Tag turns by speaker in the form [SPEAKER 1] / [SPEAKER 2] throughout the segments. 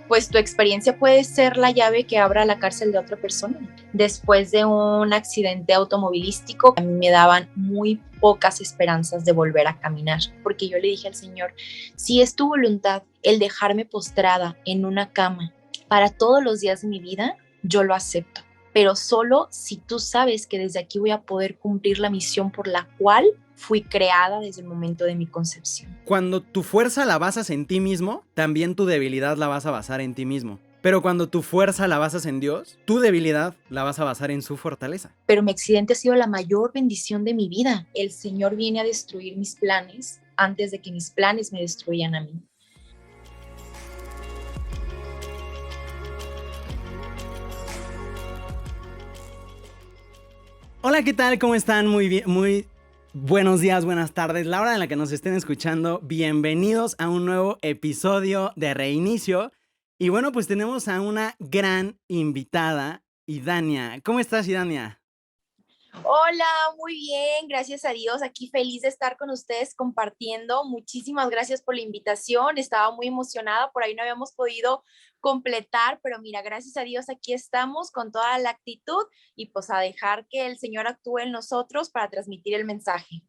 [SPEAKER 1] pues tu experiencia puede ser la llave que abra la cárcel de otra persona. Después de un accidente automovilístico, a mí me daban muy pocas esperanzas de volver a caminar, porque yo le dije al Señor, si es tu voluntad el dejarme postrada en una cama para todos los días de mi vida, yo lo acepto, pero solo si tú sabes que desde aquí voy a poder cumplir la misión por la cual fui creada desde el momento de mi concepción.
[SPEAKER 2] Cuando tu fuerza la basas en ti mismo, también tu debilidad la vas a basar en ti mismo. Pero cuando tu fuerza la basas en Dios, tu debilidad la vas a basar en su fortaleza.
[SPEAKER 1] Pero mi accidente ha sido la mayor bendición de mi vida. El Señor viene a destruir mis planes antes de que mis planes me destruyan a mí.
[SPEAKER 2] Hola, ¿qué tal? ¿Cómo están? Muy bien, muy buenos días, buenas tardes. La hora en la que nos estén escuchando, bienvenidos a un nuevo episodio de Reinicio. Y bueno, pues tenemos a una gran invitada, Idania. ¿Cómo estás, Idania?
[SPEAKER 1] Hola, muy bien, gracias a Dios. Aquí feliz de estar con ustedes compartiendo. Muchísimas gracias por la invitación. Estaba muy emocionada, por ahí no habíamos podido completar, pero mira, gracias a Dios aquí estamos con toda la actitud y pues a dejar que el Señor actúe en nosotros para transmitir el mensaje.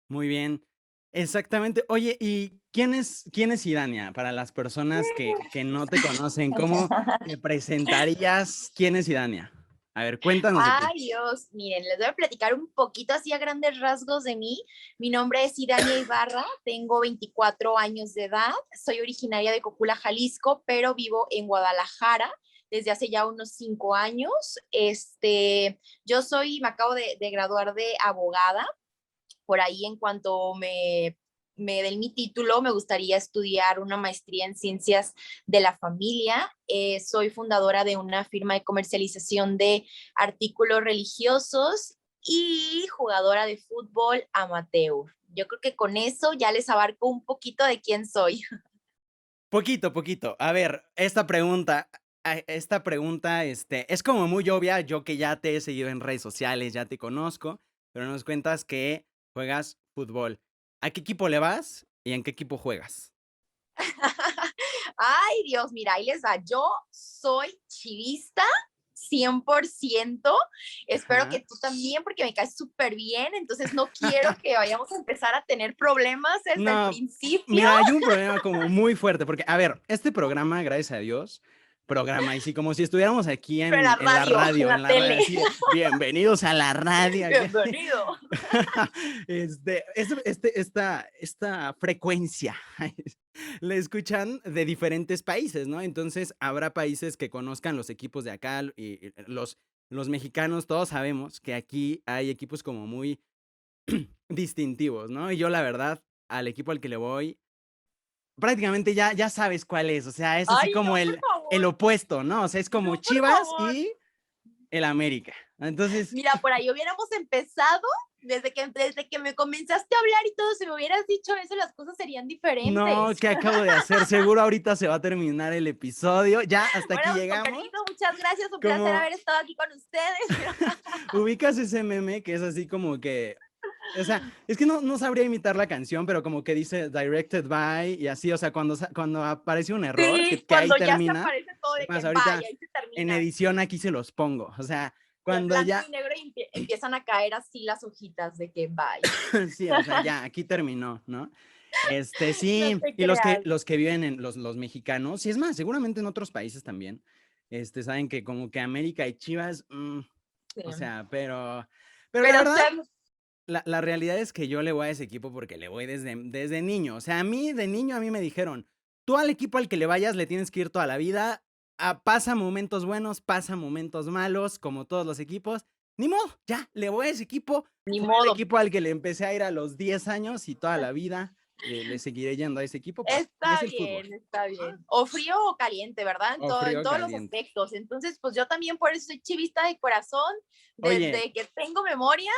[SPEAKER 2] Muy bien, exactamente. Oye, ¿y quién es Idania? Para las personas que no te conocen, ¿cómo te presentarías? ¿Quién es Idania? A ver, cuéntanos de ti.
[SPEAKER 1] Ay, Dios, miren, les voy a platicar un poquito así a grandes rasgos de mí. Mi nombre es Idania Ibarra, tengo 24 años de edad, soy originaria de Cocula, Jalisco, pero vivo en Guadalajara desde hace ya unos 5 años. Me acabo de graduar de abogada. Por ahí, en cuanto me den mi título, me gustaría estudiar una maestría en ciencias de la familia. Soy fundadora de una firma de comercialización de artículos religiosos y jugadora de fútbol amateur. Yo creo que con eso ya les abarco un poquito de quién soy.
[SPEAKER 2] Poquito. A ver, esta pregunta, es como muy obvia. Yo que ya te he seguido en redes sociales, ya te conozco, pero nos cuentas que juegas fútbol. ¿A qué equipo le vas y en qué equipo juegas?
[SPEAKER 1] Ay, Dios, mira, ahí les va. Yo soy chivista 100%. Espero que
[SPEAKER 2] Ajá.
[SPEAKER 1] tú también, porque me caes súper bien. Entonces no quiero que vayamos a empezar a tener problemas desde el
[SPEAKER 2] No,
[SPEAKER 1] principio.
[SPEAKER 2] mira, hay un problema como muy fuerte, porque, a ver, este programa, gracias a Dios, y sí, como si estuviéramos aquí
[SPEAKER 1] Pero
[SPEAKER 2] en la
[SPEAKER 1] en
[SPEAKER 2] radio,
[SPEAKER 1] la tele.
[SPEAKER 2] así de, bienvenidos a la radio.
[SPEAKER 1] Bienvenido.
[SPEAKER 2] Esta frecuencia la escuchan de diferentes países, ¿no? Entonces, habrá países que conozcan los equipos de acá, y los mexicanos, todos sabemos que aquí hay equipos como muy distintivos, ¿no? Y yo, la verdad, al equipo al que le voy, prácticamente ya sabes cuál es. O sea, es así
[SPEAKER 1] Ay,
[SPEAKER 2] como
[SPEAKER 1] no, por
[SPEAKER 2] el
[SPEAKER 1] favor.
[SPEAKER 2] opuesto, ¿no? O sea, es como
[SPEAKER 1] No, por
[SPEAKER 2] Chivas
[SPEAKER 1] favor.
[SPEAKER 2] y el América. Entonces,
[SPEAKER 1] Mira, por ahí hubiéramos empezado desde que me comenzaste a hablar y todo. Si me hubieras dicho eso, las cosas serían
[SPEAKER 2] no,
[SPEAKER 1] diferentes.
[SPEAKER 2] ¿qué acabo de hacer? Seguro ahorita se va a terminar el episodio. Ya, hasta
[SPEAKER 1] Bueno,
[SPEAKER 2] aquí
[SPEAKER 1] pues con
[SPEAKER 2] llegamos.
[SPEAKER 1] permiso, muchas gracias. Un placer
[SPEAKER 2] Como
[SPEAKER 1] haber estado aquí con ustedes.
[SPEAKER 2] ubicas ese meme que es así como que, o sea, es que no sabría imitar la canción, pero como que dice directed by y así, o sea, cuando aparece un error,
[SPEAKER 1] Sí,
[SPEAKER 2] que ahí
[SPEAKER 1] cuando ya se
[SPEAKER 2] termina.
[SPEAKER 1] aparece todo
[SPEAKER 2] Es
[SPEAKER 1] de que
[SPEAKER 2] más,
[SPEAKER 1] vaya
[SPEAKER 2] ahorita
[SPEAKER 1] y se
[SPEAKER 2] en
[SPEAKER 1] termina.
[SPEAKER 2] edición aquí se los pongo. O sea,
[SPEAKER 1] En
[SPEAKER 2] cuando
[SPEAKER 1] blanco
[SPEAKER 2] ya,
[SPEAKER 1] y negro y empiezan a caer así las hojitas de que bye.
[SPEAKER 2] sí, o sea, ya, aquí terminó, ¿no?
[SPEAKER 1] No
[SPEAKER 2] Sí,
[SPEAKER 1] te
[SPEAKER 2] y los que,
[SPEAKER 1] creas.
[SPEAKER 2] los que viven los mexicanos, y es más, seguramente en otros países también, saben que como que América y Chivas,
[SPEAKER 1] Sí.
[SPEAKER 2] o sea, pero la
[SPEAKER 1] Pero
[SPEAKER 2] verdad,
[SPEAKER 1] usted,
[SPEAKER 2] la realidad es que yo le voy a ese equipo porque le voy desde niño. O sea, de niño a mí me dijeron, tú al equipo al que le vayas le tienes que ir toda la vida, pasa momentos buenos, pasa momentos malos, como todos los equipos. Ni modo, ya, le voy a ese equipo.
[SPEAKER 1] ni
[SPEAKER 2] Fue el
[SPEAKER 1] modo.
[SPEAKER 2] equipo al que le empecé a ir a los 10 años y toda la vida le seguiré yendo a ese equipo porque es
[SPEAKER 1] Está
[SPEAKER 2] el fútbol.
[SPEAKER 1] bien, está bien. O frío o caliente, ¿verdad?
[SPEAKER 2] O
[SPEAKER 1] En
[SPEAKER 2] frío o
[SPEAKER 1] todos los
[SPEAKER 2] caliente.
[SPEAKER 1] aspectos. Entonces, pues yo también por eso soy chivista de corazón,
[SPEAKER 2] Oye,
[SPEAKER 1] desde que tengo memoria.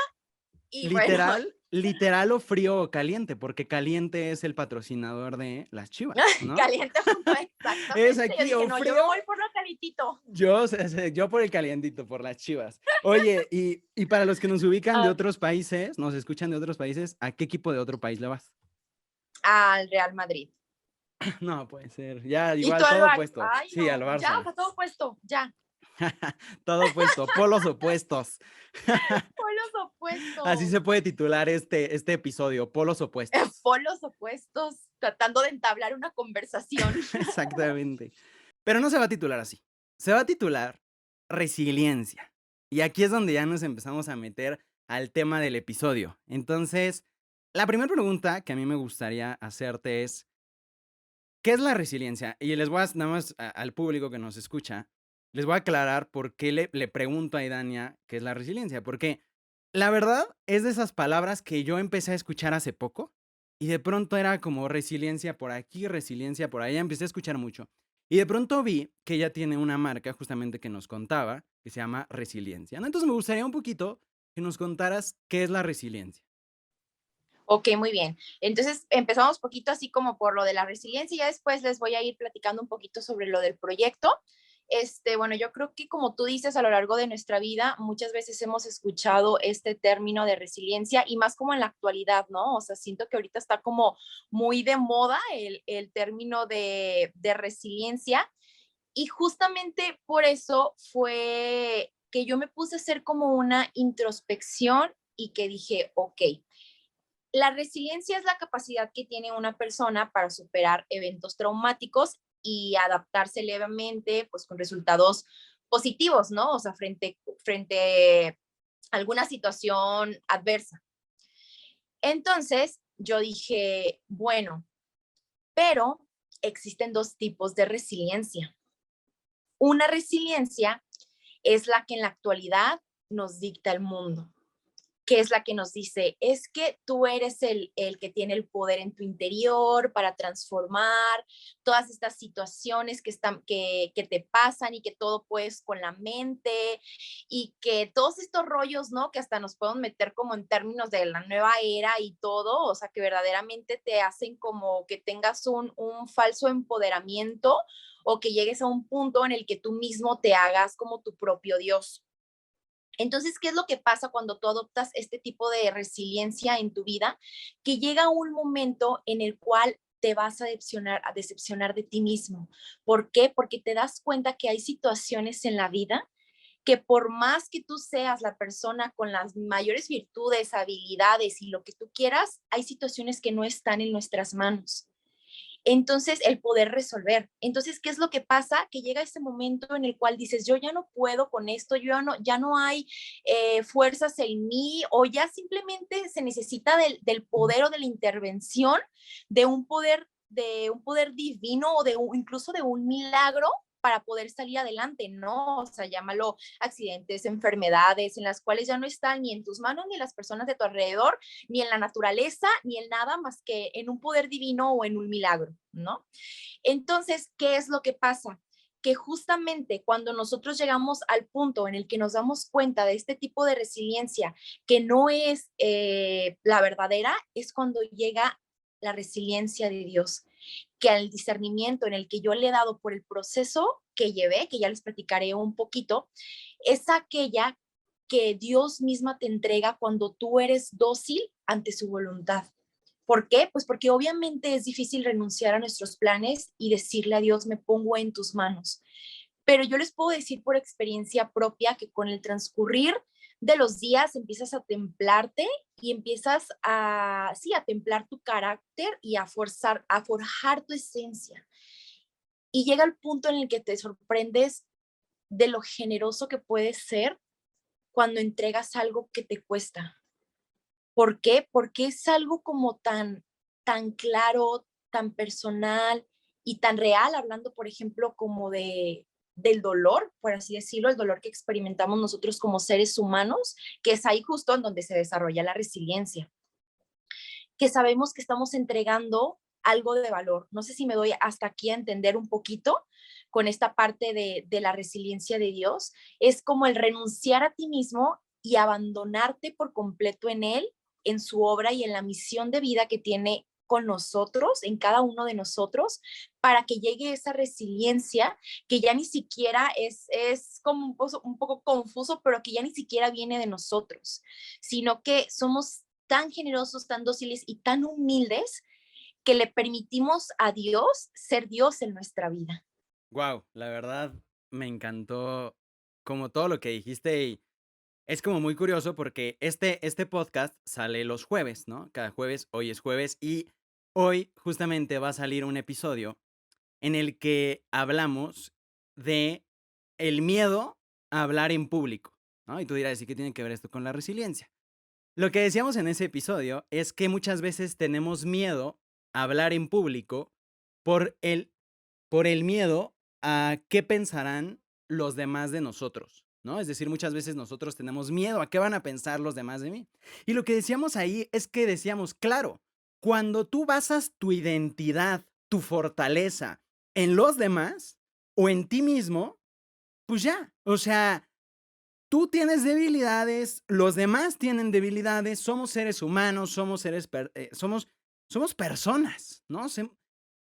[SPEAKER 1] Y bueno,
[SPEAKER 2] literal o frío o caliente, porque caliente es el patrocinador de las Chivas, ¿no?
[SPEAKER 1] caliente punto
[SPEAKER 2] Es
[SPEAKER 1] exactamente. Yo
[SPEAKER 2] aquí
[SPEAKER 1] dije,
[SPEAKER 2] o
[SPEAKER 1] no, yo me
[SPEAKER 2] frío.
[SPEAKER 1] voy por lo calitito.
[SPEAKER 2] Yo por el calientito, por las Chivas. Oye, y para los que nos ubican de
[SPEAKER 1] Ah,
[SPEAKER 2] otros países, nos escuchan de otros países, ¿a qué equipo de otro país le vas?
[SPEAKER 1] al Real Madrid.
[SPEAKER 2] No puede ser. Ya,
[SPEAKER 1] Y tú
[SPEAKER 2] igual,
[SPEAKER 1] al
[SPEAKER 2] todo
[SPEAKER 1] Barça,
[SPEAKER 2] puesto.
[SPEAKER 1] ay
[SPEAKER 2] Sí, al
[SPEAKER 1] no, ya,
[SPEAKER 2] Barça.
[SPEAKER 1] está todo puesto, ya,
[SPEAKER 2] Todo puesto, polos opuestos.
[SPEAKER 1] polos
[SPEAKER 2] Así
[SPEAKER 1] opuestos,
[SPEAKER 2] se puede titular este episodio, polos opuestos.
[SPEAKER 1] polos opuestos, tratando de entablar una conversación.
[SPEAKER 2] Exactamente. Pero no se va a titular así. Se va a titular Resiliencia. Y aquí es donde ya nos empezamos a meter al tema del episodio. Entonces, la primera pregunta que a mí me gustaría hacerte es, ¿qué es la resiliencia? Y les voy a, nada más al público que nos escucha, les voy a aclarar por qué le pregunto a Idania qué es la resiliencia. Porque la verdad es de esas palabras que yo empecé a escuchar hace poco y de pronto era como resiliencia por aquí, resiliencia por allá, empecé a escuchar mucho. Y de pronto vi que ella tiene una marca justamente que nos contaba, que se llama Resiliencia, ¿no? Entonces me gustaría un poquito que nos contaras qué es la resiliencia.
[SPEAKER 1] Ok, muy bien. Entonces empezamos poquito así como por lo de la resiliencia y ya después les voy a ir platicando un poquito sobre lo del proyecto. Bueno, yo creo que como tú dices, a lo largo de nuestra vida, muchas veces hemos escuchado este término de resiliencia y más como en la actualidad, ¿no? O sea, siento que ahorita está como muy de moda el término de resiliencia y justamente por eso fue que yo me puse a hacer como una introspección y que dije, ok, la resiliencia es la capacidad que tiene una persona para superar eventos traumáticos y adaptarse levemente, pues con resultados positivos, ¿no? O sea, frente a alguna situación adversa. Entonces, yo dije, bueno, pero existen dos tipos de resiliencia. Una resiliencia es la que en la actualidad nos dicta el mundo, que es la que nos dice, es que tú eres el que tiene el poder en tu interior para transformar todas estas situaciones que te pasan y que todo puedes con la mente y que todos estos rollos, ¿no? Que hasta nos podemos meter como en términos de la nueva era y todo, o sea, que verdaderamente te hacen como que tengas un falso empoderamiento o que llegues a un punto en el que tú mismo te hagas como tu propio Dios. Entonces, ¿qué es lo que pasa cuando tú adoptas este tipo de resiliencia en tu vida? Que llega un momento en el cual te vas a decepcionar de ti mismo. ¿Por qué? Porque te das cuenta que hay situaciones en la vida que por más que tú seas la persona con las mayores virtudes, habilidades y lo que tú quieras, hay situaciones que no están en nuestras manos. Entonces, el poder resolver. Entonces, ¿qué es lo que pasa? Que llega ese momento en el cual dices, yo ya no puedo con esto, ya no hay fuerzas en mí o ya simplemente se necesita del poder o de la intervención de un poder divino o incluso de un milagro para poder salir adelante, ¿no? O sea, llámalo accidentes, enfermedades, en las cuales ya no están ni en tus manos ni en las personas de tu alrededor, ni en la naturaleza, ni en nada más que en un poder divino o en un milagro, ¿no? Entonces, ¿qué es lo que pasa? Que justamente cuando nosotros llegamos al punto en el que nos damos cuenta de este tipo de resiliencia que no es la verdadera, es cuando llega la resiliencia de Dios, que al discernimiento en el que yo le he dado por el proceso que llevé, que ya les platicaré un poquito, es aquella que Dios misma te entrega cuando tú eres dócil ante su voluntad. ¿Por qué? Pues porque obviamente es difícil renunciar a nuestros planes y decirle a Dios, me pongo en tus manos. Pero yo les puedo decir por experiencia propia que con el transcurrir de los días empiezas a templarte y empiezas a, sí, a templar tu carácter y a forjar tu esencia. Y llega el punto en el que te sorprendes de lo generoso que puedes ser cuando entregas algo que te cuesta. ¿Por qué? Porque es algo como tan claro, tan personal y tan real, hablando, por ejemplo, como del dolor, por así decirlo, el dolor que experimentamos nosotros como seres humanos, que es ahí justo en donde se desarrolla la resiliencia, que sabemos que estamos entregando algo de valor. No sé si me doy hasta aquí a entender un poquito con esta parte de la resiliencia de Dios. Es como el renunciar a ti mismo y abandonarte por completo en Él, en su obra y en la misión de vida que tiene con nosotros, en cada uno de nosotros, para que llegue esa resiliencia que ya ni siquiera es como un poco confuso, pero que ya ni siquiera viene de nosotros, sino que somos tan generosos, tan dóciles y tan humildes que le permitimos a Dios ser Dios en nuestra vida.
[SPEAKER 2] Wow, la verdad me encantó como todo lo que dijiste y es como muy curioso porque este podcast sale los jueves, ¿no? Cada jueves, hoy es jueves y hoy justamente va a salir un episodio en el que hablamos de el miedo a hablar en público, ¿no? Y tú dirás, ¿y qué tiene que ver esto con la resiliencia? Lo que decíamos en ese episodio es que muchas veces tenemos miedo a hablar en público por el miedo a qué pensarán los demás de nosotros, ¿no? Es decir, muchas veces nosotros tenemos miedo a qué van a pensar los demás de mí. Y lo que decíamos ahí es que decíamos, claro, cuando tú basas tu identidad, tu fortaleza en los demás o en ti mismo, pues ya, o sea, tú tienes debilidades, los demás tienen debilidades, somos seres humanos, somos personas, ¿no?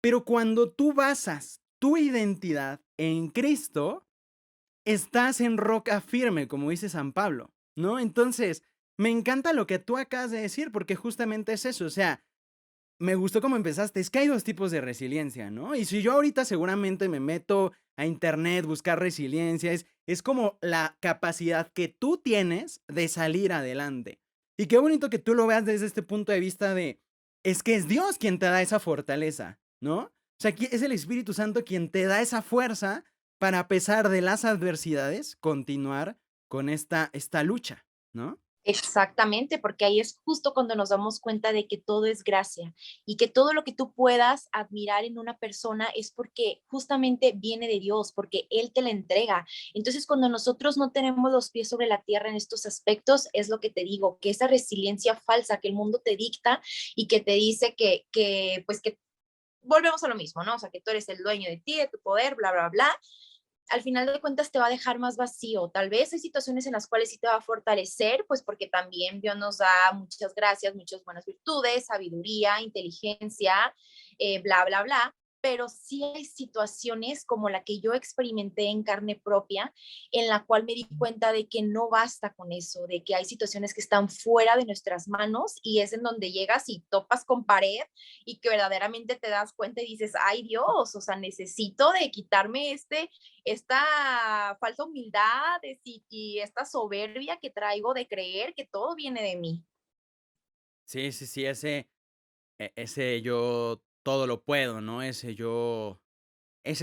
[SPEAKER 2] Pero cuando tú basas tu identidad en Cristo, estás en roca firme, como dice San Pablo, ¿no? Entonces, me encanta lo que tú acabas de decir, porque justamente es eso, o sea, me gustó cómo empezaste. Es que hay dos tipos de resiliencia, ¿no? Y si yo ahorita seguramente me meto a internet, buscar resiliencia, es como la capacidad que tú tienes de salir adelante. Y qué bonito que tú lo veas desde este punto de vista de, es que es Dios quien te da esa fortaleza, ¿no? O sea, es el Espíritu Santo quien te da esa fuerza para, a pesar de las adversidades, continuar con esta lucha, ¿no?
[SPEAKER 1] Exactamente, porque ahí es justo cuando nos damos cuenta de que todo es gracia y que todo lo que tú puedas admirar en una persona es porque justamente viene de Dios, porque Él te la entrega. Entonces, cuando nosotros no tenemos los pies sobre la tierra en estos aspectos, es lo que te digo, que esa resiliencia falsa que el mundo te dicta y que te dice pues que volvemos a lo mismo, ¿no? O sea, que tú eres el dueño de ti, de tu poder, bla, bla, bla, al final de cuentas te va a dejar más vacío. Tal vez hay situaciones en las cuales sí te va a fortalecer, pues porque también Dios nos da muchas gracias, muchas buenas virtudes, sabiduría, inteligencia, bla, bla, bla. Pero sí hay situaciones como la que yo experimenté en carne propia, en la cual me di cuenta de que no basta con eso, de que hay situaciones que están fuera de nuestras manos y es en donde llegas y topas con pared y que verdaderamente te das cuenta y dices, ay Dios, o sea, necesito de quitarme esta falsa humildad y esta soberbia que traigo de creer que todo viene de mí.
[SPEAKER 2] Sí, sí, sí, ese yo todo lo puedo, ¿no? Ese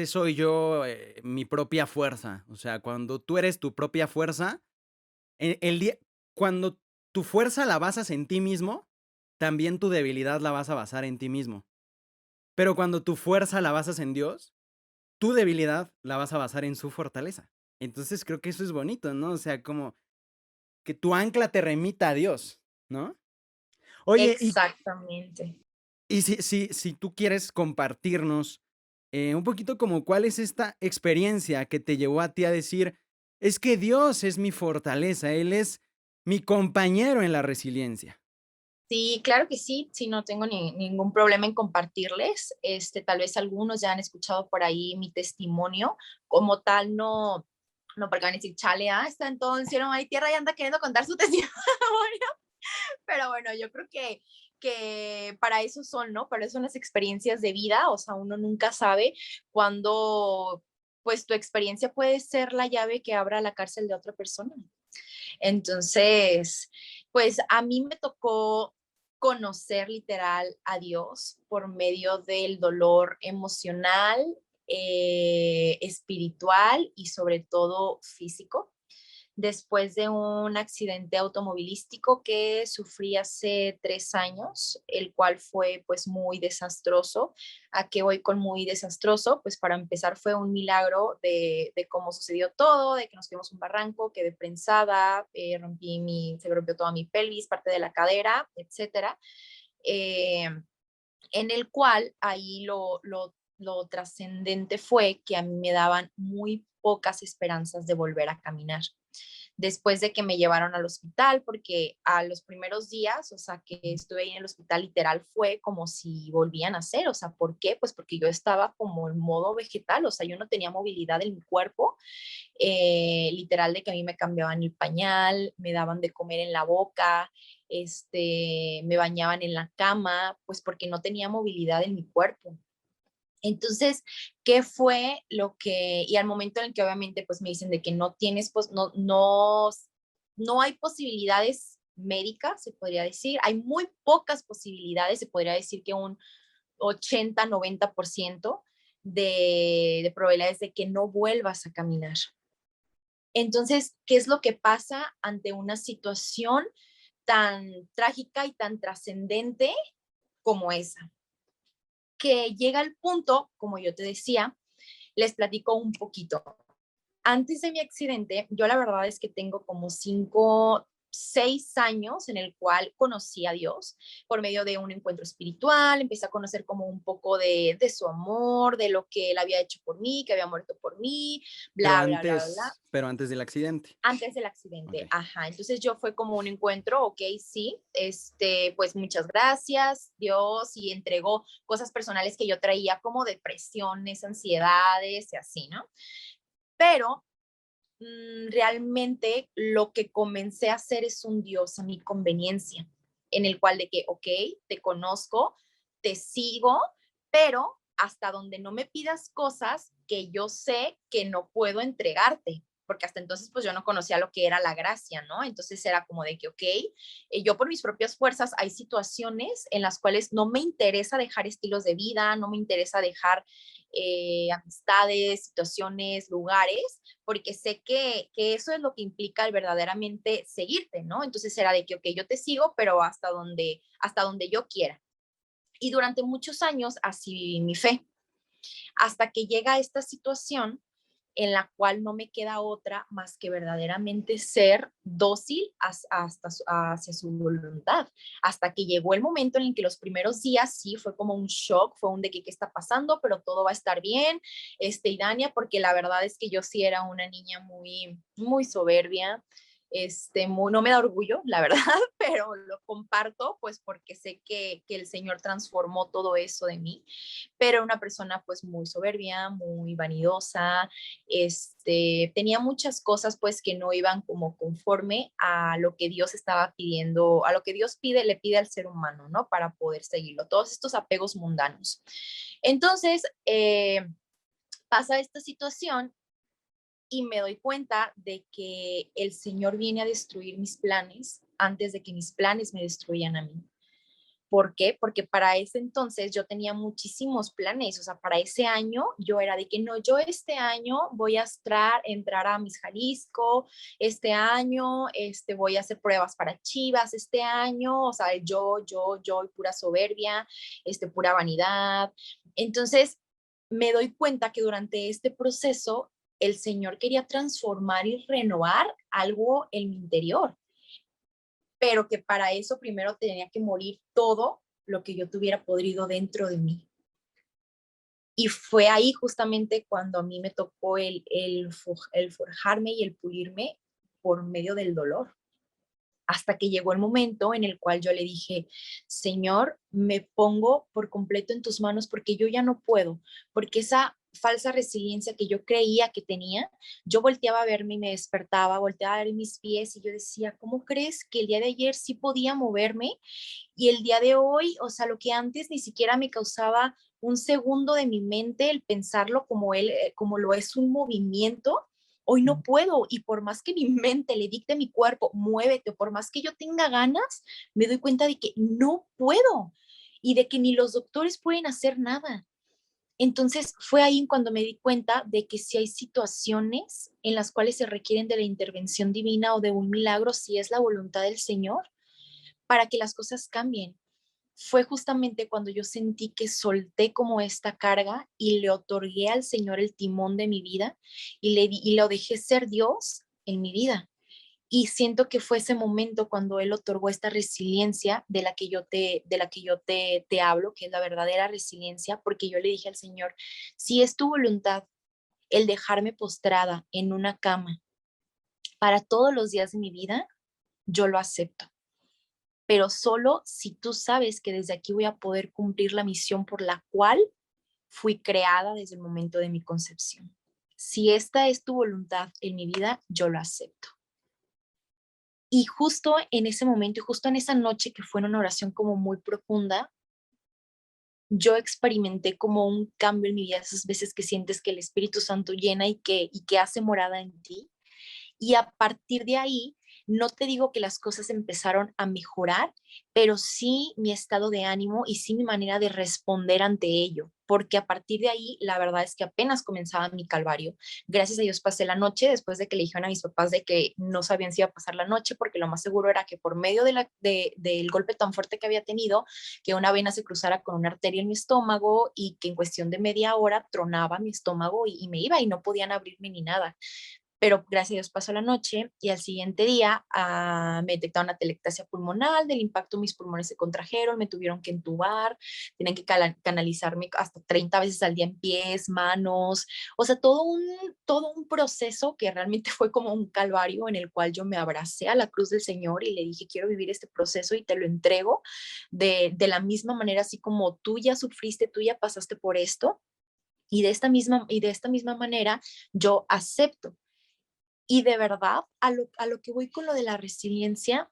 [SPEAKER 2] soy yo, mi propia fuerza. O sea, cuando tú eres tu propia fuerza, el día, cuando tu fuerza la basas en ti mismo, también tu debilidad la vas a basar en ti mismo. Pero cuando tu fuerza la basas en Dios, tu debilidad la vas a basar en su fortaleza. Entonces creo que eso es bonito, ¿no? O sea, como que tu ancla te remita a Dios, ¿no? Oye,
[SPEAKER 1] Exactamente.
[SPEAKER 2] y si tú quieres compartirnos un poquito como cuál es esta experiencia que te llevó a ti a decir, es que Dios es mi fortaleza, Él es mi compañero en la resiliencia.
[SPEAKER 1] Sí, claro que sí, sí, no tengo ningún problema en compartirles. Tal vez algunos ya han escuchado por ahí mi testimonio, como tal, no porque van a decir, chale, está en todo el cielo, no hay tierra y anda queriendo contar su testimonio. Pero bueno, yo creo que para eso son, ¿no? Para eso son las experiencias de vida, o sea, uno nunca sabe cuándo, pues tu experiencia puede ser la llave que abra la cárcel de otra persona. Entonces, pues a mí me tocó conocer literal a Dios por medio del dolor emocional, espiritual y sobre todo físico después de un accidente automovilístico que sufrí hace 3 años, el cual fue pues muy desastroso. ¿A qué voy con muy desastroso? Pues para empezar fue un milagro de cómo sucedió todo, de que nos fuimos un barranco, quedé prensada, se me rompió toda mi pelvis, parte de la cadera, etcétera. Eh, en el cual ahí lo trascendente fue que a mí me daban muy pocas esperanzas de volver a caminar. Después de que me llevaron al hospital, porque a los primeros días, o sea, que estuve ahí en el hospital, literal fue como si volvían a nacer. O sea, ¿por qué? Pues porque yo estaba como en modo vegetal, o sea, yo no tenía movilidad en mi cuerpo, literal de que a mí me cambiaban el pañal, me daban de comer en la boca, me bañaban en la cama, pues porque no tenía movilidad en mi cuerpo. Entonces, ¿qué fue lo que, y al momento en el que obviamente pues me dicen de que no tienes, pues no hay posibilidades médicas, se podría decir, hay muy pocas posibilidades, se podría decir que un 80-90% de probabilidades de que no vuelvas a caminar. Entonces, ¿qué es lo que pasa ante una situación tan trágica y tan trascendente como esa? Que llega el punto, como yo te decía, les platico un poquito. Antes de mi accidente, yo la verdad es que tengo como 5, 6 años en el cual conocí a Dios por medio de un encuentro espiritual, empecé a conocer como un poco de su amor, de lo que él había hecho por mí, que había muerto por mí,
[SPEAKER 2] Pero
[SPEAKER 1] bla, bla, bla, bla, bla.
[SPEAKER 2] pero antes del accidente.
[SPEAKER 1] Antes del accidente,
[SPEAKER 2] Okey.
[SPEAKER 1] ajá. Entonces yo fue como un encuentro, ok, sí, pues muchas gracias, Dios, y entregó cosas personales que yo traía como depresiones, ansiedades y así, ¿no? Pero realmente lo que comencé a hacer es un Dios a mi conveniencia, en el cual de que, ok, te conozco, te sigo, pero hasta donde no me pidas cosas que yo sé que no puedo entregarte, porque hasta entonces pues yo no conocía lo que era la gracia, ¿no? Entonces era como de que, ok, yo por mis propias fuerzas hay situaciones en las cuales no me interesa dejar estilos de vida, no me interesa dejar amistades, situaciones, lugares, porque sé que eso es lo que implica el verdaderamente seguirte, ¿no? Entonces era de que, ok, yo te sigo, pero hasta donde yo quiera. Y durante muchos años así mi fe, hasta que llega esta situación en la cual no me queda otra más que verdaderamente ser dócil hacia su voluntad, hasta que llegó el momento en el que los primeros días sí fue como un shock, fue un de que qué está pasando, pero todo va a estar bien, Idania, porque la verdad es que yo sí era una niña muy, muy soberbia, no me da orgullo, la verdad, pero lo comparto pues porque sé que el Señor transformó todo eso de mí, pero una persona pues muy soberbia, muy vanidosa, tenía muchas cosas pues que no iban como conforme a lo que Dios estaba pidiendo, a lo que Dios pide, le pide al ser humano, ¿no? Para poder seguirlo, todos estos apegos mundanos. Entonces, pasa esta situación y me doy cuenta de que el Señor viene a destruir mis planes antes de que mis planes me destruyan a mí. ¿Por qué? Porque para ese entonces yo tenía muchísimos planes, o sea, para ese año yo era de que no, yo este año voy a entrar a Miss Jalisco, este año voy a hacer pruebas para Chivas, este año, o sea, yo, y pura soberbia, pura vanidad. Entonces, me doy cuenta que durante este proceso el Señor quería transformar y renovar algo en mi interior, pero que para eso primero tenía que morir todo lo que yo tuviera podrido dentro de mí. Y fue ahí justamente cuando a mí me tocó el forjarme y el pulirme por medio del dolor, hasta que llegó el momento en el cual yo le dije, Señor, me pongo por completo en tus manos porque yo ya no puedo, porque esa falsa resiliencia que yo creía que tenía, yo volteaba a verme y me despertaba, volteaba a ver mis pies y yo decía, ¿cómo crees que el día de ayer sí podía moverme? Y el día de hoy, o sea, lo que antes ni siquiera me causaba un segundo de mi mente el pensarlo como lo es un movimiento, hoy no puedo, y por más que mi mente le dicte a mi cuerpo, muévete, o por más que yo tenga ganas, me doy cuenta de que no puedo y de que ni los doctores pueden hacer nada. Entonces fue ahí cuando me di cuenta de que si hay situaciones en las cuales se requieren de la intervención divina o de un milagro, si es la voluntad del Señor, para que las cosas cambien. Fue justamente cuando yo sentí que solté como esta carga y le otorgué al Señor el timón de mi vida y lo dejé ser Dios en mi vida. Y siento que fue ese momento cuando Él otorgó esta resiliencia de la que yo te hablo, que es la verdadera resiliencia, porque yo le dije al Señor, si es tu voluntad el dejarme postrada en una cama para todos los días de mi vida, yo lo acepto, pero solo si tú sabes que desde aquí voy a poder cumplir la misión por la cual fui creada desde el momento de mi concepción. Si esta es tu voluntad en mi vida, yo lo acepto. Y justo en ese momento y justo en esa noche que fue una oración como muy profunda, yo experimenté como un cambio en mi vida, esas veces que sientes que el Espíritu Santo llena y que hace morada en ti. Y a partir de ahí, no te digo que las cosas empezaron a mejorar, pero sí mi estado de ánimo y sí mi manera de responder ante ello, porque a partir de ahí, la verdad es que apenas comenzaba mi calvario. Gracias a Dios pasé la noche después de que le dijeron a mis papás de que no sabían si iba a pasar la noche, porque lo más seguro era que por medio del golpe tan fuerte que había tenido, que una vena se cruzara con una arteria en mi estómago y que en cuestión de media hora tronaba mi estómago y me iba y no podían abrirme ni nada, pero gracias a Dios pasó la noche y al siguiente día me detectaron una telectasia pulmonar, del impacto mis pulmones se contrajeron, me tuvieron que entubar, tienen que canalizarme hasta 30 veces al día en pies, manos, o sea, todo un proceso que realmente fue como un calvario en el cual yo me abracé a la cruz del Señor y le dije, quiero vivir este proceso y te lo entrego de la misma manera, así como tú ya sufriste, tú ya pasaste por esto. Y de esta misma manera yo acepto y de verdad, a lo que voy con lo de la resiliencia,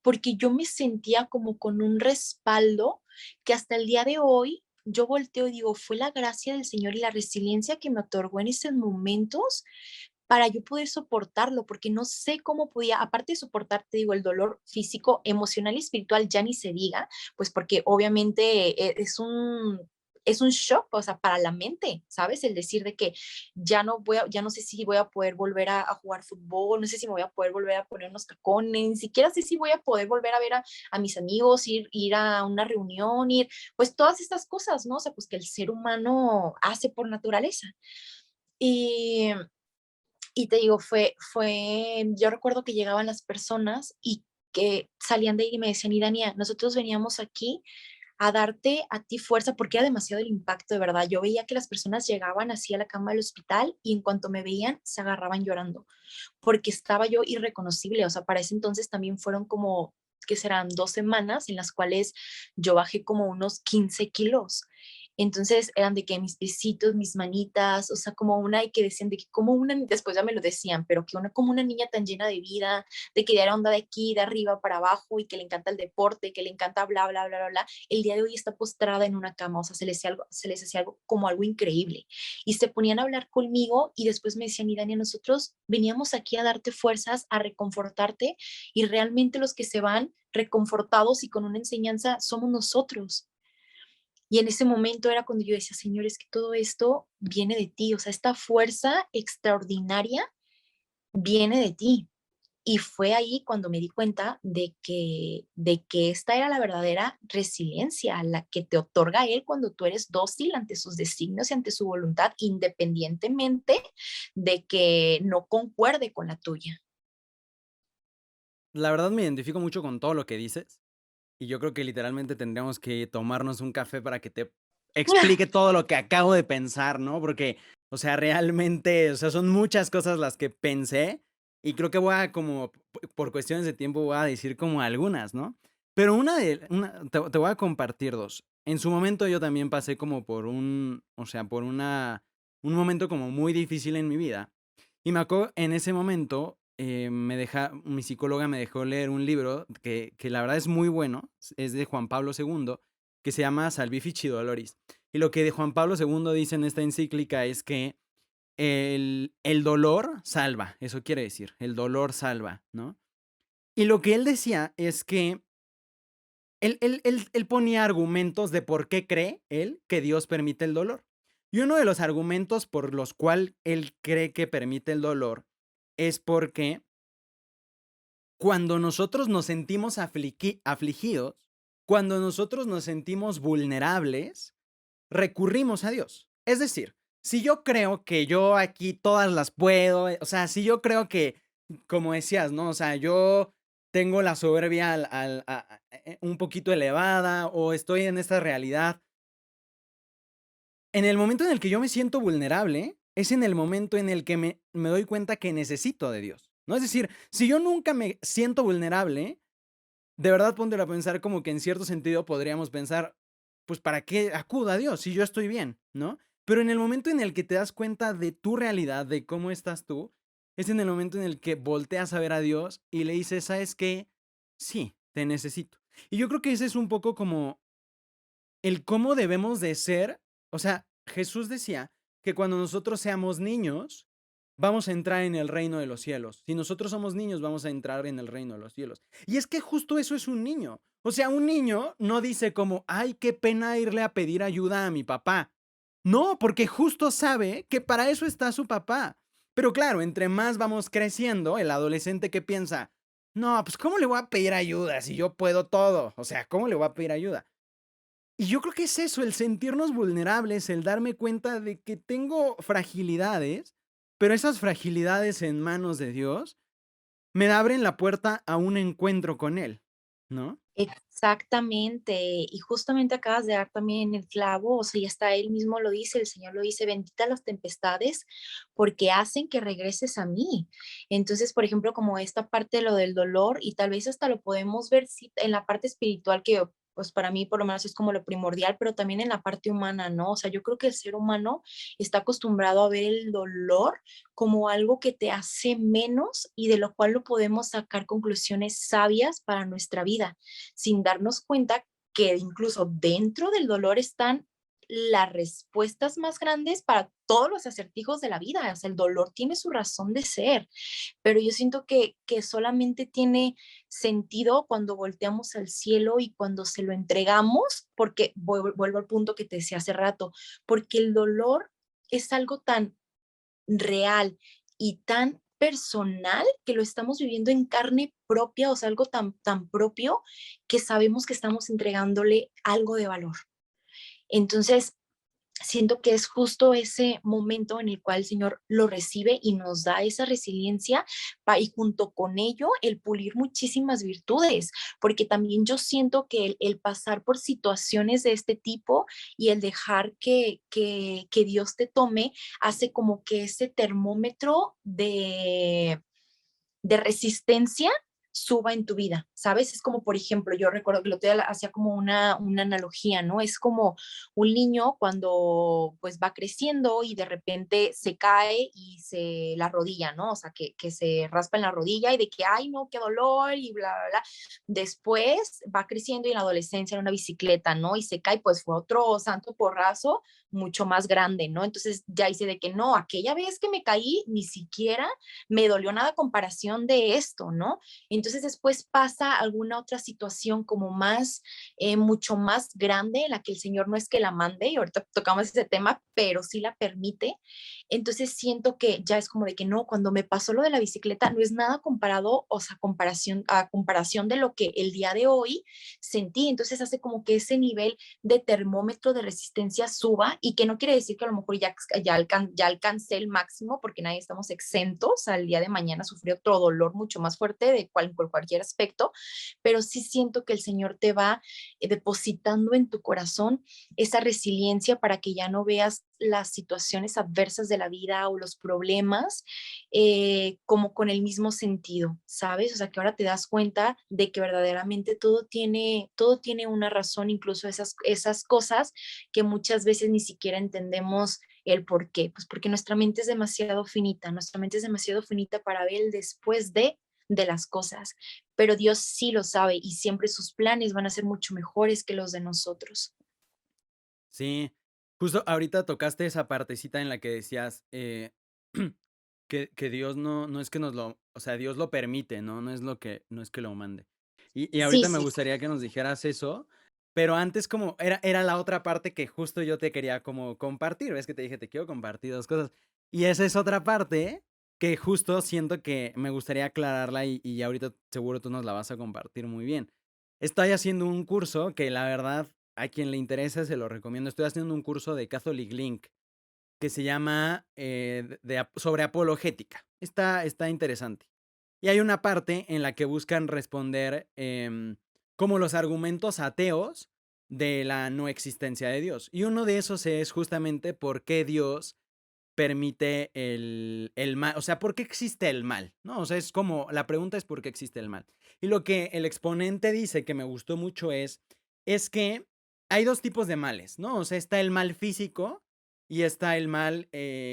[SPEAKER 1] porque yo me sentía como con un respaldo que hasta el día de hoy yo volteo y digo, fue la gracia del Señor y la resiliencia que me otorgó en esos momentos para yo poder soportarlo, porque no sé cómo podía, aparte de soportar, te digo, el dolor físico, emocional y espiritual, ya ni se diga, pues porque obviamente es un shock, o sea, para la mente, ¿sabes? El decir de que ya no sé si voy a poder volver a jugar fútbol, no sé si me voy a poder volver a poner unos tacones, ni siquiera sé si voy a poder volver a ver a mis amigos, ir a una reunión, pues todas estas cosas, ¿no? O sea, pues que el ser humano hace por naturaleza. Y y te digo, yo recuerdo que llegaban las personas y que salían de ahí y me decían, y Dania, nosotros veníamos aquí a darte a ti fuerza porque era demasiado el impacto, de verdad. Yo veía que las personas llegaban así a la cama del hospital y en cuanto me veían se agarraban llorando porque estaba yo irreconocible. O sea, para ese entonces también fueron como, que serán 2 semanas en las cuales yo bajé como unos 15 kilos. Entonces eran de que mis piecitos, mis manitas, o sea, como una, y que decían de que como una, después ya me lo decían, pero que una como una niña tan llena de vida, de que era onda de aquí, de arriba para abajo, y que le encanta el deporte, que le encanta bla, bla, bla, bla, bla, el día de hoy está postrada en una cama, o sea, se les hacía algo como algo increíble. Y se ponían a hablar conmigo y después me decían, y Dania, nosotros veníamos aquí a darte fuerzas, a reconfortarte, y realmente los que se van reconfortados y con una enseñanza somos nosotros. Y en ese momento era cuando yo decía, Señor, es que todo esto viene de ti, o sea, esta fuerza extraordinaria viene de ti. Y fue ahí cuando me di cuenta de que esta era la verdadera resiliencia, la que te otorga Él cuando tú eres dócil ante sus designios y ante su voluntad, independientemente de que no concuerde con la tuya.
[SPEAKER 2] La verdad me identifico mucho con todo lo que dices. Y yo creo que literalmente tendríamos que tomarnos un café para que te explique todo lo que acabo de pensar, ¿no? Porque, o sea, realmente, o sea, son muchas cosas las que pensé y creo que voy a como, por cuestiones de tiempo, voy a decir como algunas, ¿no? Pero te voy a compartir dos. En su momento yo también pasé como por o sea, por un momento como muy difícil en mi vida. Y me acuerdo, en ese momento, mi psicóloga me dejó leer un libro que la verdad es muy bueno, es de Juan Pablo II, que se llama Salvifici Doloris. Y lo que de Juan Pablo II dice en esta encíclica es que el dolor salva, eso quiere decir, el dolor salva, ¿no? Y lo que él decía es que él ponía argumentos de por qué cree él que Dios permite el dolor. Y uno de los argumentos por los cuales él cree que permite el dolor es porque cuando nosotros nos sentimos afligidos, cuando nosotros nos sentimos vulnerables, recurrimos a Dios. Es decir, si yo creo que yo aquí todas las puedo, o sea, si yo creo que, como decías, ¿no? O sea, yo tengo la soberbia un poquito elevada o estoy en esta realidad, en el momento en el que yo me siento vulnerable, es en el momento en el que me doy cuenta que necesito de Dios, ¿no? Es decir, si yo nunca me siento vulnerable, de verdad póntelo a pensar como que en cierto sentido podríamos pensar, pues, ¿para qué acudo a Dios si yo estoy bien, no? Pero en el momento en el que te das cuenta de tu realidad, de cómo estás tú, es en el momento en el que volteas a ver a Dios y le dices, ¿sabes qué? Sí, te necesito. Y yo creo que ese es un poco como el cómo debemos de ser. O sea, Jesús decía que cuando nosotros seamos niños, vamos a entrar en el reino de los cielos. Si nosotros somos niños, vamos a entrar en el reino de los cielos. Y es que justo eso es un niño. O sea, un niño no dice como, ay, qué pena irle a pedir ayuda a mi papá. No, porque justo sabe que para eso está su papá. Pero claro, entre más vamos creciendo, el adolescente que piensa, no, pues ¿cómo le voy a pedir ayuda si yo puedo todo? O sea, ¿cómo le voy a pedir ayuda? Y yo creo que es eso, el sentirnos vulnerables, el darme cuenta de que tengo fragilidades, pero esas fragilidades en manos de Dios me abren la puerta a un encuentro con Él, ¿no?
[SPEAKER 1] Exactamente, y justamente acabas de dar también el clavo, o sea, y hasta él mismo lo dice, el Señor lo dice, bendita las tempestades porque hacen que regreses a mí. Entonces, por ejemplo, como esta parte de lo del dolor, y tal vez hasta lo podemos ver sí, en la parte espiritual, que pues para mí por lo menos es como lo primordial, pero también en la parte humana, ¿no? O sea, yo creo que el ser humano está acostumbrado a ver el dolor como algo que te hace menos y de lo cual lo podemos sacar conclusiones sabias para nuestra vida sin darnos cuenta que incluso dentro del dolor están las respuestas más grandes para todos los acertijos de la vida. O sea, el dolor tiene su razón de ser, pero yo siento que solamente tiene sentido cuando volteamos al cielo y cuando se lo entregamos, porque vuelvo al punto que te decía hace rato, porque el dolor es algo tan real y tan personal que lo estamos viviendo en carne propia, o sea, algo tan propio que sabemos que estamos entregándole algo de valor. Entonces, siento que es justo ese momento en el cual el Señor lo recibe y nos da esa resiliencia y junto con ello el pulir muchísimas virtudes, porque también yo siento que el pasar por situaciones de este tipo y el dejar que Dios te tome hace como que ese termómetro de resistencia suba en tu vida, ¿sabes? Es como, por ejemplo, yo recuerdo que lo te hacía como una analogía, ¿no? Es como un niño cuando pues va creciendo y de repente se cae y se la rodilla, ¿no? O sea, que se raspa en la rodilla y de que, ay, no, qué dolor y bla, bla, bla. Después va creciendo y en la adolescencia en una bicicleta, ¿no? Y se cae, pues fue otro santo porrazo mucho más grande, ¿no? Entonces ya hice de que no, aquella vez que me caí, ni siquiera me dolió nada a comparación de esto, ¿no? Entonces después pasa alguna otra situación como más, mucho más grande, en la que el Señor no es que la mande, y ahorita tocamos ese tema, pero sí la permite. Entonces siento que ya es como de que no, cuando me pasó lo de la bicicleta, no es nada comparado, o sea, a comparación de lo que el día de hoy sentí. Entonces hace como que ese nivel de termómetro de resistencia suba y que no quiere decir que a lo mejor ya alcancé el máximo porque nadie estamos exentos al día de mañana sufrir otro dolor mucho más fuerte por cualquier aspecto, pero sí siento que el Señor te va depositando en tu corazón esa resiliencia para que ya no veas las situaciones adversas de la vida o los problemas como con el mismo sentido, ¿sabes? O sea, que ahora te das cuenta de que verdaderamente todo tiene una razón, incluso esas cosas que muchas veces ni siquiera entendemos el por qué, pues porque nuestra mente es demasiado finita, nuestra mente es demasiado finita para ver el después de las cosas, pero Dios sí lo sabe y siempre sus planes van a ser mucho mejores que los de nosotros.
[SPEAKER 2] Sí, justo ahorita tocaste esa partecita en la que decías que Dios no es que nos lo, o sea, Dios lo permite, ¿no? No es que lo mande. Y
[SPEAKER 1] Sí,
[SPEAKER 2] ahorita me
[SPEAKER 1] sí.
[SPEAKER 2] gustaría que nos dijeras eso, pero antes como era la otra parte que justo yo te quería como compartir, ves que te dije, te quiero compartir dos cosas. Y esa es otra parte que justo siento que me gustaría aclararla y ahorita seguro tú nos la vas a compartir muy bien. Estoy haciendo un curso que la verdad a quien le interese se lo recomiendo. Estoy haciendo un curso de Catholic Link que se llama sobre apologética. Está interesante. Y hay una parte en la que buscan responder como los argumentos ateos de la no existencia de Dios. Y uno de esos es justamente por qué Dios permite el mal, o sea, ¿por qué existe el mal? ¿No? O sea, es como, la pregunta es ¿por qué existe el mal? Y lo que el exponente dice, que me gustó mucho, es que hay dos tipos de males, ¿no? O sea, está el mal físico y está el mal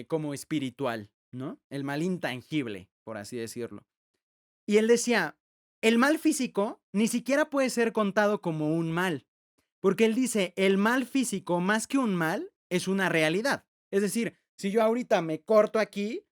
[SPEAKER 2] como espiritual, ¿no? El mal intangible, por así decirlo. Y él decía, el mal físico ni siquiera puede ser contado como un mal, porque él dice, el mal físico, más que un mal, es una realidad. Es decir, si yo ahorita me corto aquí,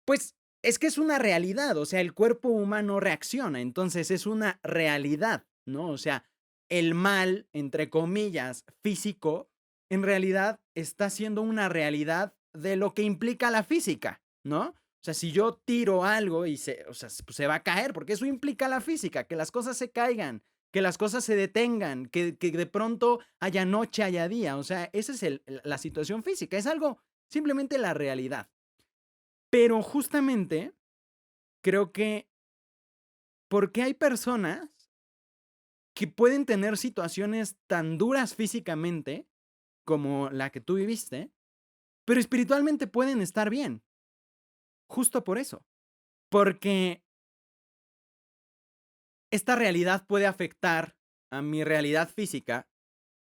[SPEAKER 2] pues es que es una realidad, o sea, el cuerpo humano reacciona, entonces es una realidad, ¿no? O sea, el mal, entre comillas, físico, en realidad está siendo una realidad de lo que implica la física, ¿no? O sea, si yo tiro algo y o sea, pues se va a caer, porque eso implica la física, que las cosas se caigan, que las cosas se detengan, que de pronto haya noche, haya día, o sea, esa es la situación física, es algo simplemente la realidad. Pero justamente creo que porque hay personas que pueden tener situaciones tan duras físicamente como la que tú viviste, pero espiritualmente pueden estar bien, justo por eso. Porque esta realidad puede afectar a mi realidad física,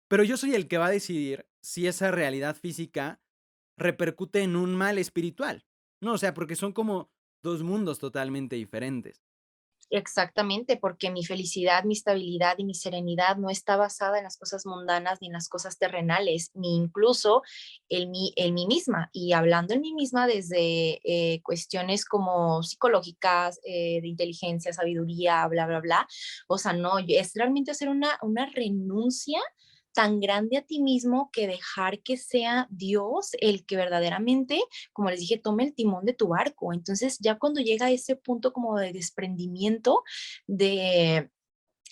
[SPEAKER 2] pero yo soy el que va a decidir si esa realidad física repercute en un mal espiritual. No, o sea, porque son como dos mundos totalmente diferentes.
[SPEAKER 1] Exactamente, porque mi felicidad, mi estabilidad y mi serenidad no está basada en las cosas mundanas ni en las cosas terrenales, ni incluso en mí misma. Y hablando en mí misma desde cuestiones como psicológicas, de inteligencia, sabiduría, bla, bla, bla. O sea, no, es realmente hacer una renuncia tan grande a ti mismo que dejar que sea Dios el que verdaderamente, como les dije, tome el timón de tu barco. Entonces, ya cuando llega a ese punto como de desprendimiento, de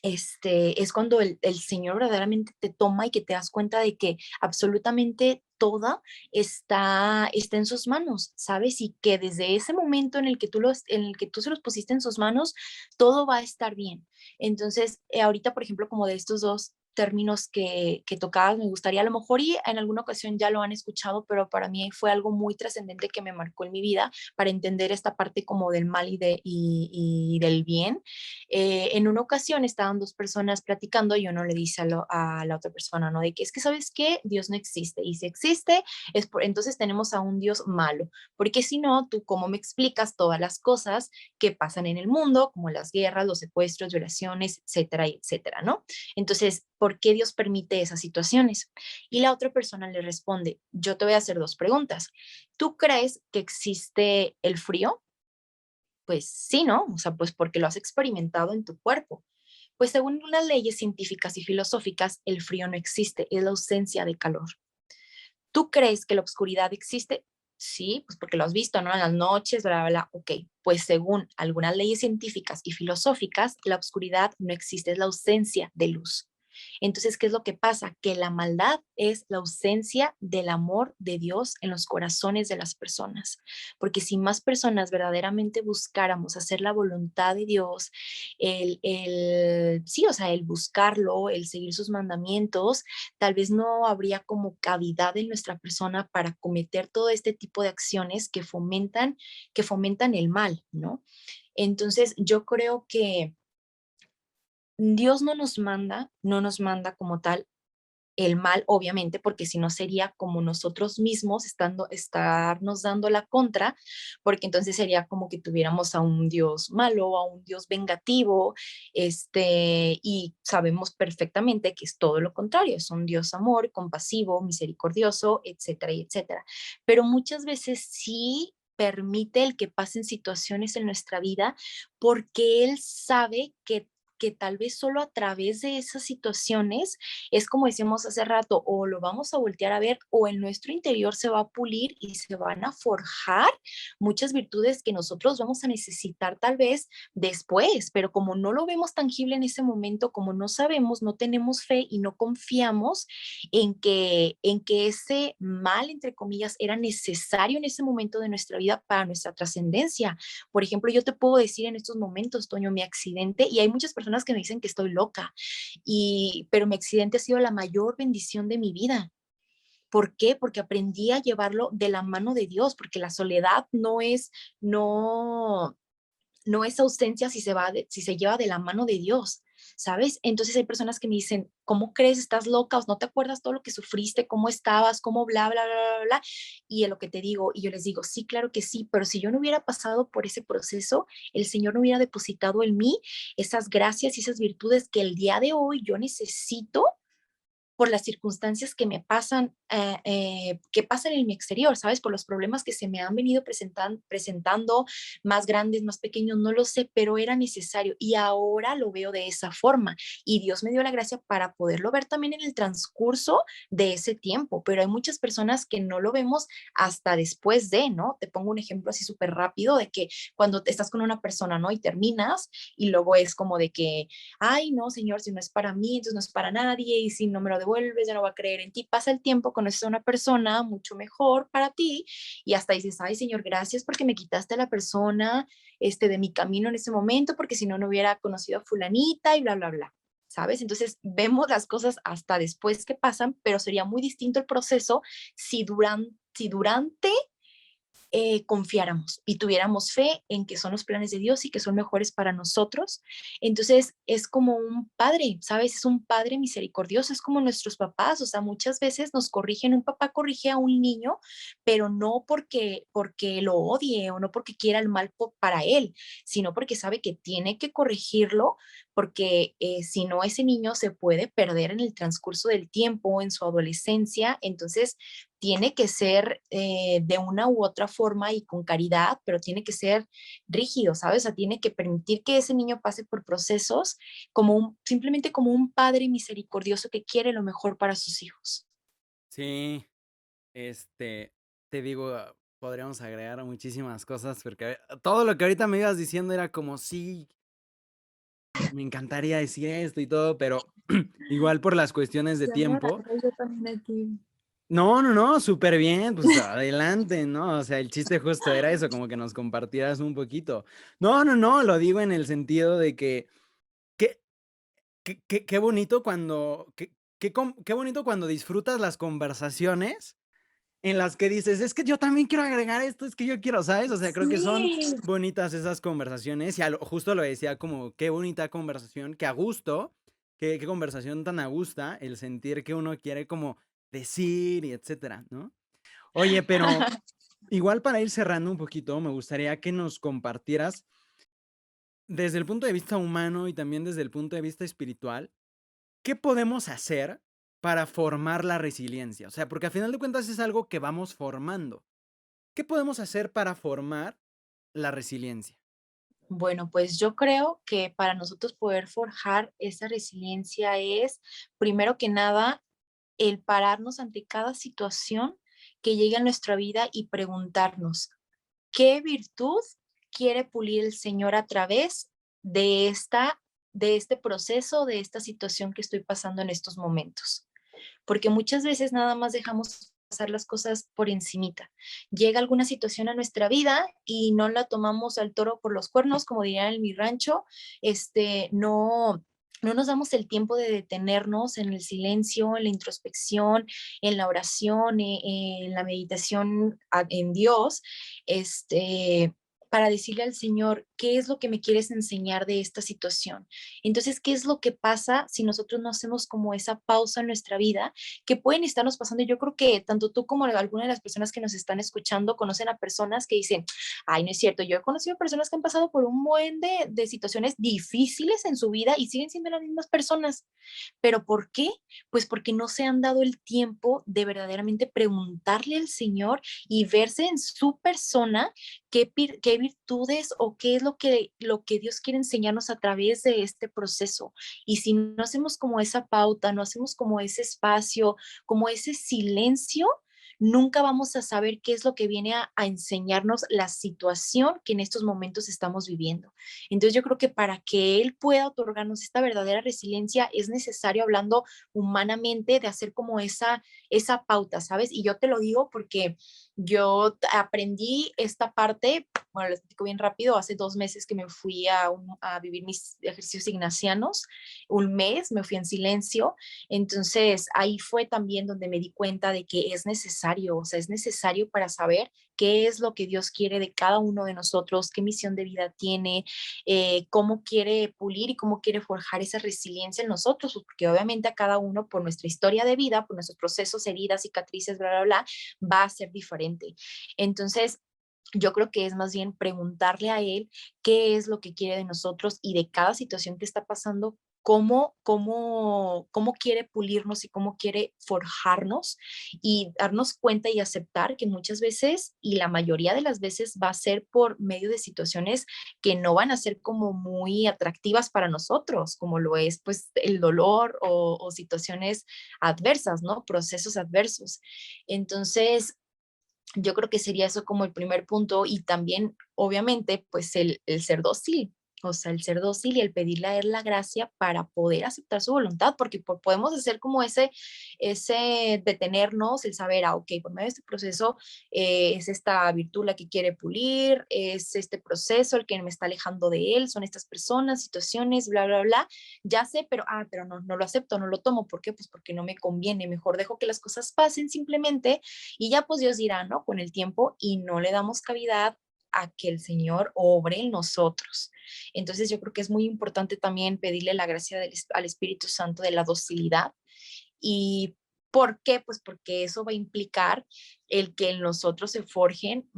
[SPEAKER 1] es cuando el Señor verdaderamente te toma y que te das cuenta de que absolutamente toda está en sus manos, ¿sabes? Y que desde ese momento en el que tú se los pusiste en sus manos, todo va a estar bien. Entonces, ahorita, por ejemplo, como de estos dos términos que tocabas, me gustaría a lo mejor y en alguna ocasión ya lo han escuchado, pero para mí fue algo muy trascendente que me marcó en mi vida para entender esta parte como del mal y del bien. En una ocasión estaban dos personas platicando y uno le dice a la otra persona, ¿no? De que es que, ¿sabes qué? Dios no existe. Y si existe, entonces tenemos a un Dios malo. Porque si no, tú cómo me explicas todas las cosas que pasan en el mundo, como las guerras, los secuestros, violaciones, etcétera, etcétera, ¿no? Entonces, ¿por qué Dios permite esas situaciones? Y la otra persona le responde, yo te voy a hacer dos preguntas. ¿Tú crees que existe el frío? Pues sí, ¿no? O sea, pues porque lo has experimentado en tu cuerpo. Pues según las leyes científicas y filosóficas, el frío no existe, es la ausencia de calor. ¿Tú crees que la oscuridad existe? Sí, pues porque lo has visto, ¿no? En las noches, bla, bla, bla. Ok, pues según algunas leyes científicas y filosóficas, la oscuridad no existe, es la ausencia de luz. Entonces, ¿qué es lo que pasa? Que la maldad es la ausencia del amor de Dios en los corazones de las personas. Porque si más personas verdaderamente buscáramos hacer la voluntad de Dios, sí, o sea, el buscarlo, el seguir sus mandamientos, tal vez no habría como cavidad en nuestra persona para cometer todo este tipo de acciones que fomentan el mal, ¿no? Entonces, yo creo que Dios no nos manda como tal el mal, obviamente, porque si no sería como nosotros mismos estarnos dando la contra, porque entonces sería como que tuviéramos a un Dios malo, a un Dios vengativo, y sabemos perfectamente que es todo lo contrario, es un Dios amor, compasivo, misericordioso, etcétera, y etcétera. Pero muchas veces sí permite el que pasen situaciones en nuestra vida porque Él sabe que tal vez solo a través de esas situaciones es como decíamos hace rato, o lo vamos a voltear a ver o en nuestro interior se va a pulir y se van a forjar muchas virtudes que nosotros vamos a necesitar tal vez después, pero como no lo vemos tangible en ese momento, como no sabemos, no tenemos fe y no confiamos en que ese mal, entre comillas, era necesario en ese momento de nuestra vida para nuestra trascendencia. Por ejemplo, yo te puedo decir en estos momentos, Toño, mi accidente, y hay muchas personas que me dicen que estoy loca, pero mi accidente ha sido la mayor bendición de mi vida. ¿Por qué? Porque aprendí a llevarlo de la mano de Dios, porque la soledad no, no es ausencia si se lleva de la mano de Dios, ¿sabes? Entonces hay personas que me dicen, ¿cómo crees? ¿Estás loca? ¿No te acuerdas todo lo que sufriste? ¿Cómo estabas? ¿Cómo bla, bla, bla, bla, bla? Y es lo que te digo, y yo les digo, sí, claro que sí, pero si yo no hubiera pasado por ese proceso, el Señor no hubiera depositado en mí esas gracias y esas virtudes que el día de hoy yo necesito por las circunstancias que me pasan, que pasan en mi exterior, ¿sabes? Por los problemas que se me han venido presentando, más grandes, más pequeños, no lo sé, pero era necesario y ahora lo veo de esa forma y Dios me dio la gracia para poderlo ver también en el transcurso de ese tiempo, pero hay muchas personas que no lo vemos hasta después de, ¿no? Te pongo un ejemplo así súper rápido de que cuando estás con una persona, ¿no? Y terminas y luego es como de que ay, no, señor, si no es para mí, entonces no es para nadie, y si no me lo devuelves, ya no va a creer en ti. Pasa el tiempo, conoces a una persona mucho mejor para ti, y hasta dices, ay, señor, gracias porque me quitaste a la persona de mi camino en ese momento, porque si no, no hubiera conocido a fulanita y bla, bla, bla. ¿Sabes? Entonces vemos las cosas hasta después que pasan, pero sería muy distinto el proceso si durante confiáramos y tuviéramos fe en que son los planes de Dios y que son mejores para nosotros. Entonces es como un padre, ¿sabes? Es un padre misericordioso, es como nuestros papás, o sea, muchas veces nos corrigen, un papá corrige a un niño, pero no porque lo odie o no porque quiera el mal para él, sino porque sabe que tiene que corregirlo, porque si no, ese niño se puede perder en el transcurso del tiempo, en su adolescencia, entonces tiene que ser de una u otra forma y con caridad, pero tiene que ser rígido, ¿sabes? O sea, tiene que permitir que ese niño pase por procesos simplemente como un padre misericordioso que quiere lo mejor para sus hijos.
[SPEAKER 2] Sí, te digo, podríamos agregar muchísimas cosas, porque todo lo que ahorita me ibas diciendo era como, sí, me encantaría decir esto y todo, pero igual por las cuestiones de
[SPEAKER 1] Ya me
[SPEAKER 2] tiempo.
[SPEAKER 1] agarré yo también aquí.
[SPEAKER 2] No, no, no, súper bien, pues adelante, ¿no? O sea, el chiste justo era eso, como que nos compartieras un poquito. No, no, no, lo digo en el sentido de que, qué, qué bonito cuando, qué bonito cuando disfrutas las conversaciones en las que dices, es que yo también quiero agregar esto, es que yo quiero, ¿sabes? O sea, creo que son
[SPEAKER 1] Sí,
[SPEAKER 2] bonitas esas conversaciones y justo lo decía como, qué bonita conversación, qué a gusto, qué conversación tan a gusto, el sentir que uno quiere como decir y etcétera, ¿no? Oye, pero igual para ir cerrando un poquito, me gustaría que nos compartieras desde el punto de vista humano y también desde el punto de vista espiritual, ¿qué podemos hacer para formar la resiliencia? O sea, porque a final de cuentas es algo que vamos formando. ¿Qué podemos hacer para formar la resiliencia?
[SPEAKER 1] bueno, pues yo creo que para nosotros poder forjar esa resiliencia es, primero que nada, el pararnos ante cada situación que llegue a nuestra vida y preguntarnos, ¿qué virtud quiere pulir el Señor a través de de este proceso, de esta situación que estoy pasando en estos momentos? Porque muchas veces nada más dejamos pasar las cosas por encimita. Llega alguna situación a nuestra vida y no la tomamos al toro por los cuernos, como dirían en mi rancho, no nos damos el tiempo de detenernos en el silencio, en la introspección, en la oración, en la meditación en Dios, para decirle al Señor, ¿qué es lo que me quieres enseñar de esta situación? Entonces, ¿qué es lo que pasa si nosotros no hacemos como esa pausa en nuestra vida que pueden estarnos pasando? Yo creo que tanto tú como alguna de las personas que nos están escuchando conocen a personas que dicen, ay, no es cierto, yo he conocido personas que han pasado por un buen de situaciones difíciles en su vida y siguen siendo las mismas personas. ¿Pero por qué? Pues porque no se han dado el tiempo de verdaderamente preguntarle al Señor y verse en su persona qué virtudes o qué es lo que Dios quiere enseñarnos a través de este proceso. Y si no hacemos como esa pauta, no hacemos como ese espacio, como ese silencio, nunca vamos a saber qué es lo que viene a enseñarnos la situación que en estos momentos estamos viviendo. Entonces yo creo que para que Él pueda otorgarnos esta verdadera resiliencia es necesario, hablando humanamente, de hacer como esa pauta, ¿sabes? Y yo te lo digo porque aprendí esta parte, bueno, les explico bien rápido, hace 2 meses que me fui a vivir mis ejercicios ignacianos, un mes me fui en silencio, entonces ahí fue también donde me di cuenta de que es necesario, o sea, es necesario para saber qué es lo que Dios quiere de cada uno de nosotros, qué misión de vida tiene, cómo quiere pulir y cómo quiere forjar esa resiliencia en nosotros, pues, porque obviamente a cada uno por nuestra historia de vida, por nuestros procesos, heridas, cicatrices, bla, bla, bla, va a ser diferente. Entonces, yo creo que es más bien preguntarle a él qué es lo que quiere de nosotros y de cada situación que está pasando, cómo quiere pulirnos y cómo quiere forjarnos y darnos cuenta y aceptar que muchas veces y la mayoría de las veces va a ser por medio de situaciones que no van a ser como muy atractivas para nosotros, como lo es pues el dolor o situaciones adversas, ¿no? Procesos adversos. Entonces, yo creo que sería eso como el primer punto y también, obviamente, pues el ser dócil, o sea, el ser dócil y el pedirle a él la gracia para poder aceptar su voluntad, porque podemos hacer como ese detenernos, el saber, ok, por medio de este proceso es esta virtud la que quiere pulir, es este proceso el que me está alejando de él, son estas personas, situaciones, bla, bla, bla, ya sé, pero no, no lo acepto, no lo tomo, ¿por qué? Pues porque no me conviene, mejor dejo que las cosas pasen simplemente y ya pues Dios dirá, ¿no? Con el tiempo y no le damos cavidad a que el Señor obre en nosotros. Entonces yo creo que es muy importante también pedirle la gracia al Espíritu Santo de la docilidad. ¿Y por qué? Pues porque eso va a implicar el que en nosotros se forjen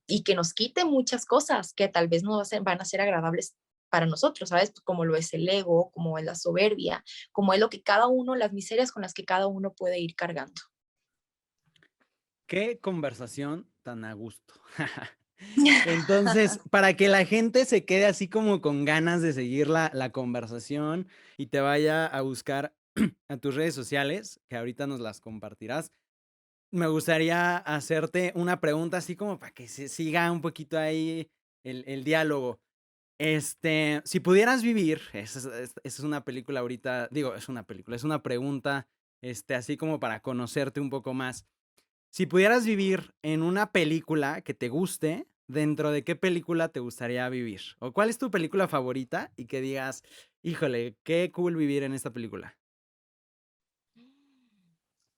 [SPEAKER 1] y que nos quite muchas cosas que tal vez no van a ser agradables para nosotros, ¿sabes? Como lo es el ego, como es la soberbia, como es lo que cada uno, las miserias con las que cada uno puede ir cargando.
[SPEAKER 2] Qué conversación tan a gusto. Entonces, para que la gente se quede así como con ganas de seguir la conversación y te vaya a buscar a tus redes sociales, que ahorita nos las compartirás, me gustaría hacerte una pregunta así como para que se siga un poquito ahí el diálogo. Si pudieras vivir, esa es una película ahorita, digo, es una película, es una pregunta, así como para conocerte un poco más. Si pudieras vivir en una película que te guste, ¿dentro de qué película te gustaría vivir? ¿O cuál es tu película favorita y que digas, híjole, qué cool vivir en esta película?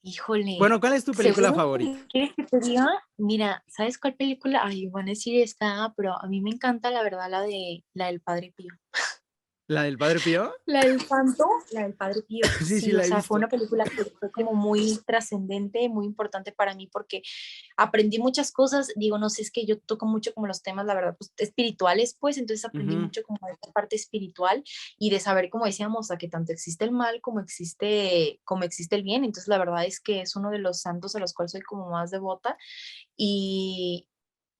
[SPEAKER 1] Híjole,
[SPEAKER 2] Bueno, ¿cuál es tu película
[SPEAKER 1] según
[SPEAKER 2] favorita?
[SPEAKER 1] quieres que te diga, mira, ¿sabes cuál película? Ay, van a decir esta, pero a mí me encanta la verdad la del Padre Pío.
[SPEAKER 2] ¿La del Padre Pío?
[SPEAKER 1] La del santo, la del Padre Pío,
[SPEAKER 2] Sí, sí,
[SPEAKER 1] sí, o
[SPEAKER 2] la he
[SPEAKER 1] sea, fue
[SPEAKER 2] visto.
[SPEAKER 1] una película que fue como muy trascendente, muy importante para mí porque aprendí muchas cosas, digo, no sé, es que yo toco mucho como los temas, la verdad, pues espirituales, pues, entonces aprendí
[SPEAKER 2] Ujú.
[SPEAKER 1] mucho como de esta parte espiritual y de saber, como decíamos, a que tanto existe el mal como existe el bien, entonces la verdad es que es uno de los santos a los cuales soy como más devota y,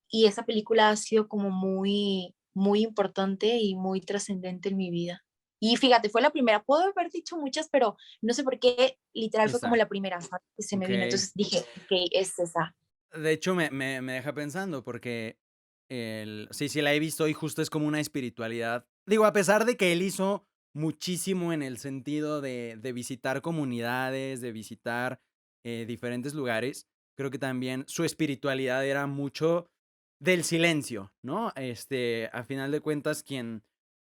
[SPEAKER 1] y esa película ha sido como muy, muy importante y muy trascendente en mi vida. Y fíjate, fue la primera, puedo haber dicho muchas, pero no sé por qué, literal fue como
[SPEAKER 2] Esa.
[SPEAKER 1] la primera, ¿sabes? Que se me
[SPEAKER 2] Ok.
[SPEAKER 1] vino. Entonces dije, ok, es esa.
[SPEAKER 2] De hecho, me deja pensando porque sí, sí la he visto y justo es como una espiritualidad. Digo, a pesar de que él hizo muchísimo en el sentido de visitar comunidades, de visitar diferentes lugares, creo que también su espiritualidad era mucho del silencio, ¿no? A final de cuentas, quien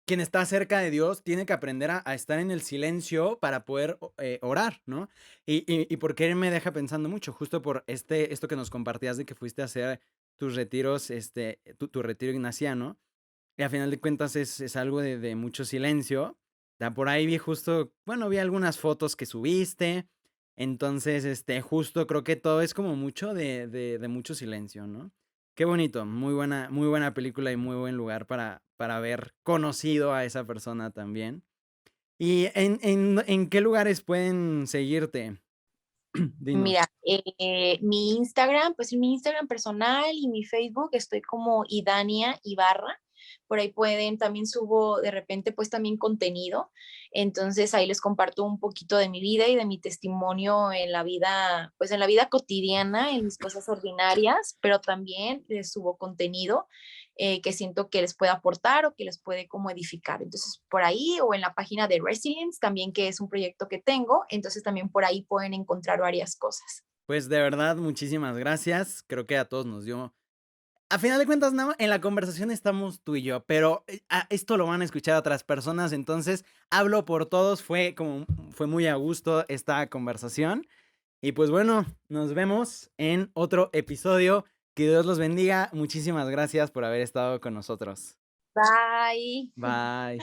[SPEAKER 2] está cerca de Dios tiene que aprender a estar en el silencio para poder orar, ¿no? Y por qué me deja pensando mucho, justo por esto que nos compartías de que fuiste a hacer tus retiros, tu retiro ignaciano, y a final de cuentas es algo de mucho silencio. Ya por ahí vi justo, bueno, vi algunas fotos que subiste, entonces, justo creo que todo es como mucho de mucho silencio, ¿no? Qué bonito, muy buena película y muy buen lugar para haber conocido a esa persona también. ¿Y en qué lugares pueden seguirte? Dinos.
[SPEAKER 1] Mira, mi Instagram, pues en mi Instagram personal y mi Facebook estoy como Idania Ibarra. Por ahí pueden, también subo de repente pues también contenido. Entonces ahí les comparto un poquito de mi vida y de mi testimonio en la vida, pues en la vida cotidiana, en mis cosas ordinarias, pero también les subo contenido que siento que les puede aportar o que les puede como edificar. Entonces, por ahí o en la página de Resilience también, que es un proyecto que tengo, entonces también por ahí pueden encontrar varias cosas.
[SPEAKER 2] Pues de verdad, muchísimas gracias. Creo que a todos nos dio. A final de cuentas, nada más en la conversación estamos tú y yo, pero esto lo van a escuchar otras personas, entonces hablo por todos. Fue muy a gusto esta conversación. Y pues bueno, nos vemos en otro episodio. Que Dios los bendiga. Muchísimas gracias por haber estado con nosotros.
[SPEAKER 1] Bye.
[SPEAKER 2] Bye.